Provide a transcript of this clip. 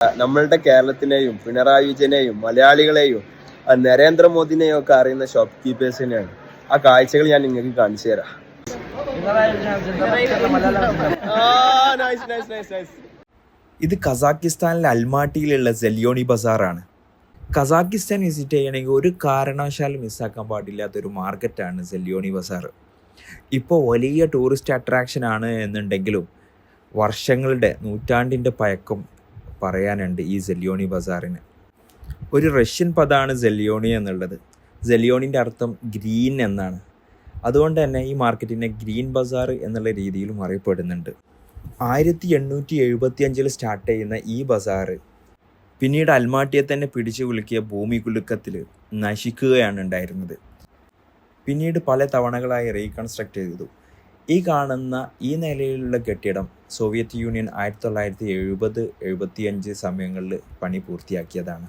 നമ്മളുടെ കേരളത്തിനെയും പിണറായി വിജയനെയും മലയാളികളെയും നരേന്ദ്രമോദിനെയും ഒക്കെ അറിയുന്ന ഷോപ്പ് കീപ്പേഴ്സിനെയാണ്. ആ കാഴ്ചകൾ ഞാൻ നിങ്ങൾക്ക് കാണിച്ചു തരാം. ഇത് കസാക്കിസ്ഥാനിലെ അൽമാട്ടിയിലുള്ള സെലിയോണി ബസാറാണ്. കസാക്കിസ്ഥാൻ വിസിറ്റ് ചെയ്യണമെങ്കിൽ ഒരു കാരണവശാലും മിസ്സാക്കാൻ പാടില്ലാത്തൊരു മാർക്കറ്റാണ് സെലിയോണി ബസാർ. ഇപ്പോൾ വലിയ ടൂറിസ്റ്റ് അട്രാക്ഷനാണ് എന്നുണ്ടെങ്കിലും വർഷങ്ങളുടെ നൂറ്റാണ്ടിൻ്റെ പഴക്കം പറയാനുണ്ട് ഈ സെലിയോണി ബസാറിന്. ഒരു റഷ്യൻ പദമാണ് സെലിയോണി എന്നുള്ളത്. സെലിയോണിൻ്റെ അർത്ഥം ഗ്രീൻ എന്നാണ്. അതുകൊണ്ട് തന്നെ ഈ മാർക്കറ്റിനെ ഗ്രീൻ ബസാർ എന്നുള്ള രീതിയിലും അറിയപ്പെടുന്നുണ്ട്. 1875 സ്റ്റാർട്ട് ചെയ്യുന്ന ഈ ബസാർ പിന്നീട് അൽമാട്ടിയെ തന്നെ പിടിച്ചു കുലുക്കിയ ഭൂമി കുലുക്കത്തിൽ നശിക്കുകയാണ് ഉണ്ടായിരുന്നത്. പിന്നീട് പല തവണകളായി റീകൺസ്ട്രക്ട് ചെയ്തു. ഈ കാണുന്ന ഈ നിലയിലുള്ള കെട്ടിടം സോവിയറ്റ് യൂണിയൻ 1970-75 സമയങ്ങളിൽ പണി പൂർത്തിയാക്കിയതാണ്.